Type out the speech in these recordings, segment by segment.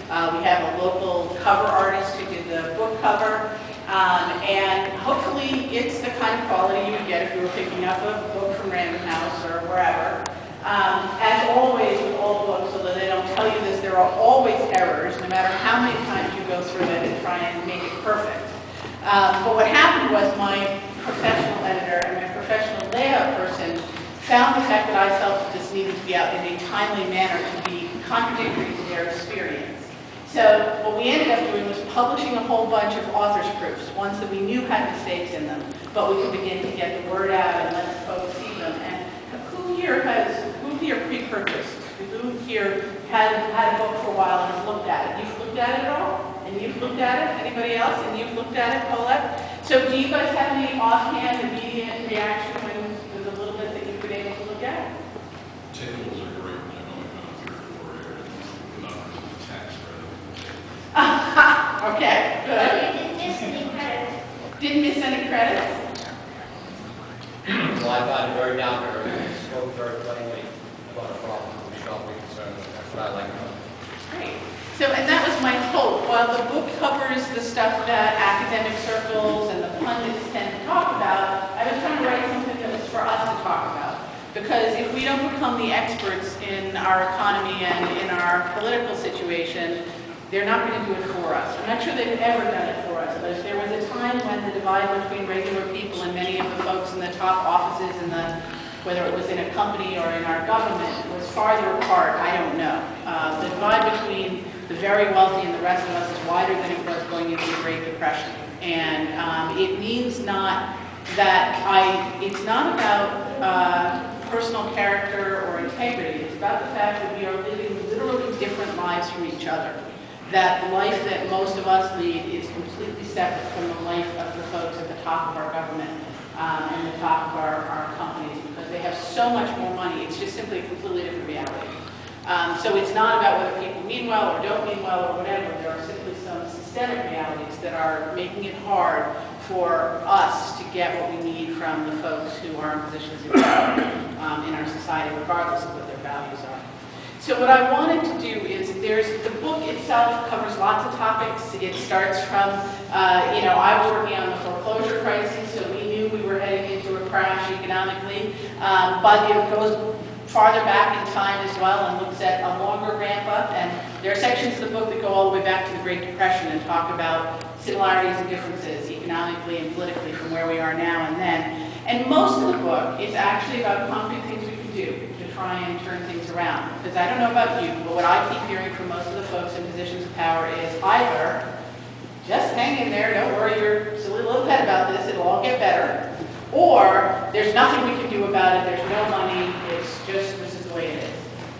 We have a local cover artist who did the book cover. And hopefully it's the kind of quality you would get if you were picking up a book from Random House or wherever. As always with all books, although they don't tell you this, there are always errors, no matter how many times you go through it and try and make it perfect. But what happened was my professional editor and my professional layout person found the fact that I felt that this needed to be out in a timely manner to be contradictory to their experience. So what we ended up doing was publishing a whole bunch of author's proofs, ones that we knew had mistakes in them, but we could begin to get the word out and let the folks see them. And who here pre-purchased? Who here had a book for a while and has looked at it? You've looked at it at all? And you've looked at it? Anybody else? And you've looked at it, Colette? So do you guys have any offhand, immediate reaction when there's a little bit that you've been able to look at? Tables are great, but I've only found 3 or 4 areas. Not really text rather. Okay, good. You didn't miss any credits. Didn't miss any credits? Well, I found it very down to earth, spoke very plainly about a problem we felt we concerned with. That's what I like about it. Great. So, and that was my hope. While the book covers the stuff that academic circles and the pundits tend to talk about, I was trying to write something that was for us to talk about. Because if we don't become the experts in our economy and in our political situation, they're not going to do it for us. I'm not sure they've ever done it for us, but if there was a time when the divide between regular people and many of the folks in the top offices in the, whether it was in a company or in our government, was farther apart, I don't know. The divide between the very wealthy and the rest of us is wider than it was going into the Great Depression. And it means not that it's not about personal character or integrity. It's about the fact that we are living literally different lives from each other. That the life that most of us lead is completely separate from the life of the folks at the top of our government and the top of our companies, because they have so much more money. It's just simply a completely different reality. So it's not about whether people mean well or don't mean well or whatever. There are simply some systemic realities that are making it hard for us to get what we need from the folks who are in positions of power in our society, regardless of what their values are. So what I wanted to do is, the book itself covers lots of topics. It starts from, I was working on the foreclosure crisis, so we knew we were heading into a crash economically, but it goes farther back in time as well and looks at a longer ramp up. And there are sections of the book that go all the way back to the Great Depression and talk about similarities and differences economically and politically from where we are now and then. And most of the book is actually about concrete things we can do to try and turn things around. Because I don't know about you, but what I keep hearing from most of the folks in positions of power is either just hang in there, don't worry your silly little head about this, it'll all get better. Or there's nothing we can do about it, there's no money, it's just, this is the way it is.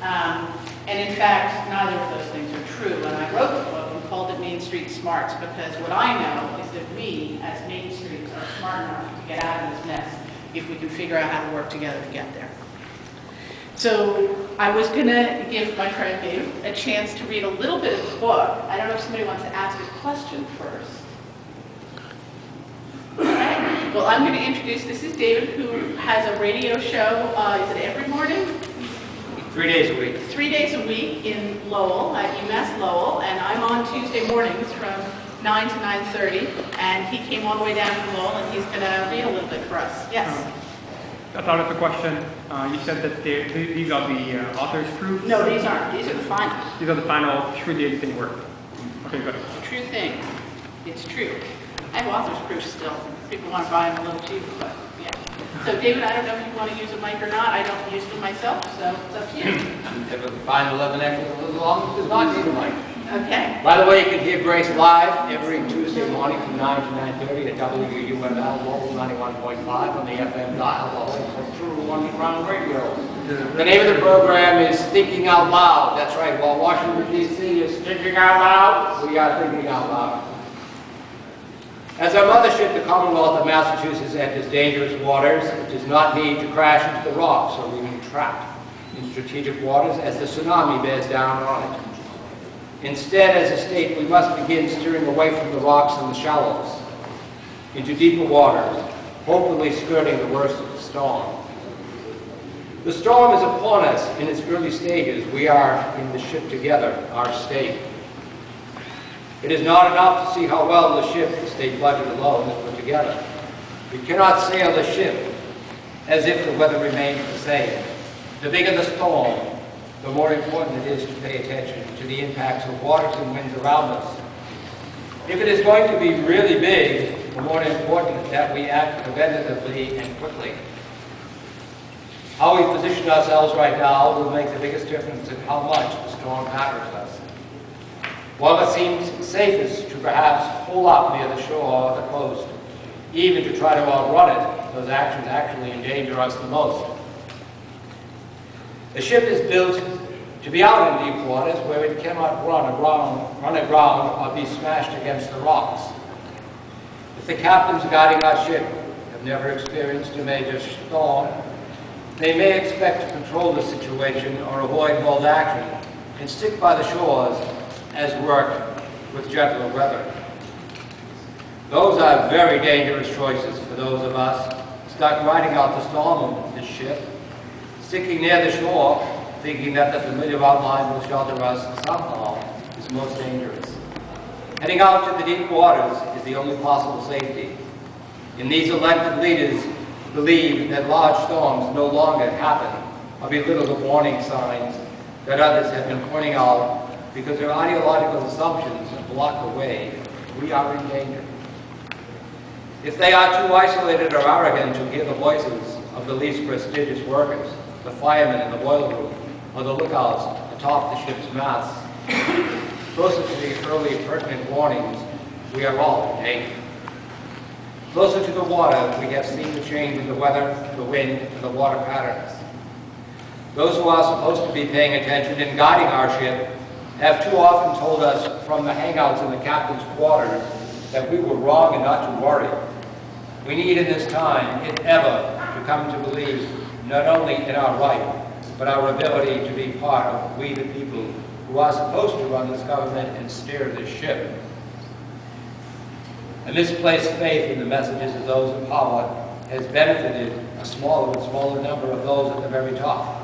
And in fact, neither of those things are true. And I wrote the book and called it Main Street Smarts, because what I know is that we, as Main Streets, are smart enough to get out of this mess if we can figure out how to work together to get there. So I was going to give my friend Dave a chance to read a little bit of the book. I don't know if somebody wants to ask a question first. Okay. Well, I'm going to introduce, this is David, who has a radio show, is it every morning? 3 days a week. 3 days a week in Lowell, at UMass Lowell, and I'm on Tuesday mornings from 9 to 9:30, and he came all the way down from Lowell, and he's going to read a little bit for us. Yes? I thought of a question. You said that these are the author's proofs? No, these aren't. These are the final. These are the final truly anything work. Okay, good. It's a true thing. It's true. I have author's proofs still. People want to buy them a little cheaper, but yeah. So David, I don't know if you want to use a mic or not. I don't use them myself, so it's up to you. If it's fine 11 extra a little long, does not need a mic. Okay. By the way, you can hear Grace live every Tuesday morning from 9 to 9:30 at WUML Lowell 91.5 on the FM dial, Lowell through Underground Radio. The name of the program is Thinking Out Loud. That's right, while Washington, D.C. is thinking out loud, we are thinking out loud. As our mothership, the Commonwealth of Massachusetts, enters dangerous waters, it does not need to crash into the rocks or remain trapped in strategic waters as the tsunami bears down on it. Instead, as a state, we must begin steering away from the rocks and the shallows into deeper waters, hopefully skirting the worst of the storm. The storm is upon us in its early stages. We are in the ship together, our state. It is not enough to see how well the ship, the state budget alone, is put together. We cannot sail the ship as if the weather remains the same. The bigger the storm, the more important it is to pay attention to the impacts of waters and winds around us. If it is going to be really big, the more important that we act preventatively and quickly. How we position ourselves right now will make the biggest difference in how much the storm hampers us. While it seems safest to perhaps pull up near the shore or the coast, even to try to outrun it, those actions actually endanger us the most. The ship is built to be out in deep waters where it cannot run aground or be smashed against the rocks. If the captains guiding our ship have never experienced a major storm, they may expect to control the situation or avoid bold action and stick by the shores as work with gentler weather. Those are very dangerous choices for those of us stuck riding out the storm of this ship, sticking near the shore, thinking that the familiar outline will shelter us somehow is most dangerous. Heading out to the deep waters is the only possible safety. And these elected leaders believe that large storms no longer happen or belittle the warning signs that others have been pointing out because their ideological assumptions block the way. We are in danger. If they are too isolated or arrogant to hear the voices of the least prestigious workers, the firemen in the boiler room, or the lookouts atop the ship's masts, closer to the early pertinent warnings, we are all in danger. Closer to the water, we have seen the change in the weather, the wind, and the water patterns. Those who are supposed to be paying attention and guiding our ship have too often told us from the hangouts in the captain's quarters that we were wrong and not to worry. We need in this time, if ever, to come to believe not only in our right, but our ability to be part of we the people who are supposed to run this government and steer this ship. A misplaced faith in the messages of those in power has benefited a smaller and smaller number of those at the very top.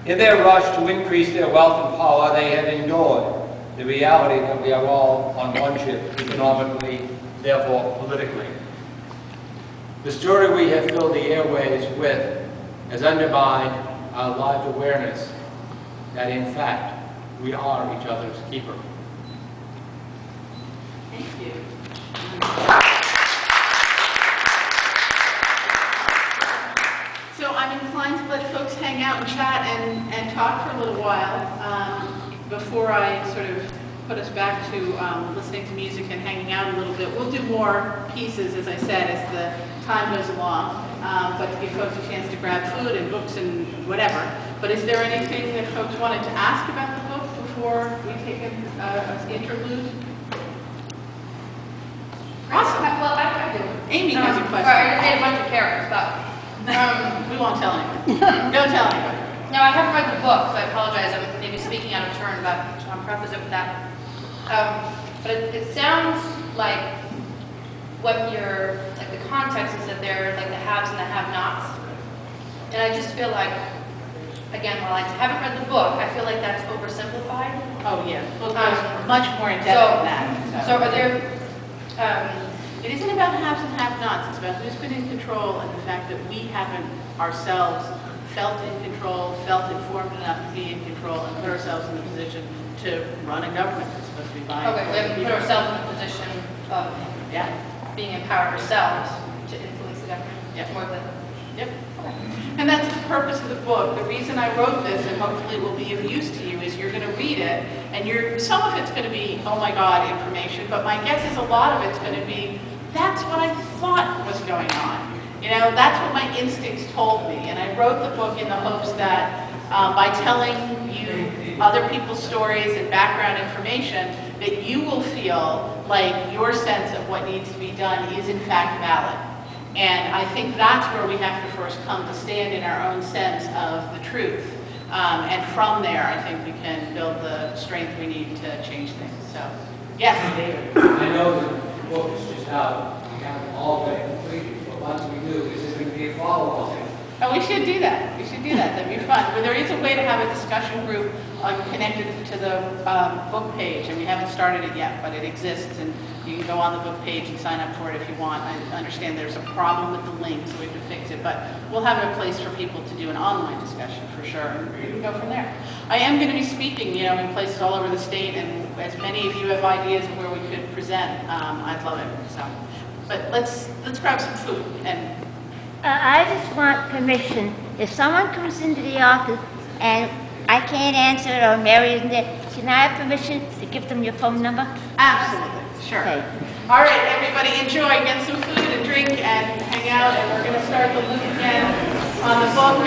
In their rush to increase their wealth and power, they have ignored the reality that we are all on one ship, economically, therefore politically. The story we have filled the airways with has undermined our lived awareness that, in fact, we are each other's keeper. Thank you. So I'm inclined to let folks hang out and chat and talk for a little while before I sort of put us back to listening to music and hanging out a little bit. We'll do more pieces, as I said, as the time goes along, but to give folks a chance to grab food and books and whatever. But is there anything that folks wanted to ask about the book before we take an interlude? Awesome. Well, I do. Amy has a question. Sorry, I made a bunch of characters, but We won't tell anyone. Don't tell anyone. no, I haven't read the book, so I apologize. I'm maybe speaking out of turn, but I'll preface it with that. But it sounds like what your like the context is that they're like the haves and the have-nots, and I just feel like, again, while I haven't read the book, I feel like that's oversimplified. Oh, yeah. Well, it goes much more in depth than that. So are there? It isn't about haves and have-nots. It's about who's been in control and the fact that we haven't ourselves felt in control, felt informed enough to be in control, and put ourselves in the position to run a government that's supposed to be buying. Okay, we haven't put ourselves in a position of being empowered ourselves to influence the government. Yeah. More than. Yep. And that's the purpose of the book. The reason I wrote this, and hopefully will be of use to you, is you're going to read it, and some of it's going to be, oh my God, information, but my guess is a lot of it's going to be, that's what I thought was going on. You know, that's what my instincts told me. And I wrote the book in the hopes that by telling you other people's stories and background information, that you will feel like your sense of what needs to be done is in fact valid. And I think that's where we have to first come to stand in our own sense of the truth. And from there, I think we can build the strength we need to change things. So, yes, David. I know that the book is just out. We haven't all been completed, but once we do, this is going to be a follow-on. And we should do that. We should do that. That'd be fun. But there is a way to have a discussion group connected to the book page, and we haven't started it yet, but it exists, and you can go on the book page and sign up for it if you want. I understand there's a problem with the link, so we have to fix it, but we'll have a place for people to do an online discussion for sure, and we can go from there. I am going to be speaking, in places all over the state, and as many of you have ideas of where we could present, I'd love it. So, but let's grab some food and. I just want permission. If someone comes into the office and I can't answer it or Mary isn't there, can I have permission to give them your phone number? Absolutely, sure. Okay. All right, everybody, enjoy. Get some food and drink and hang out, and we're going to start the loop again on the book.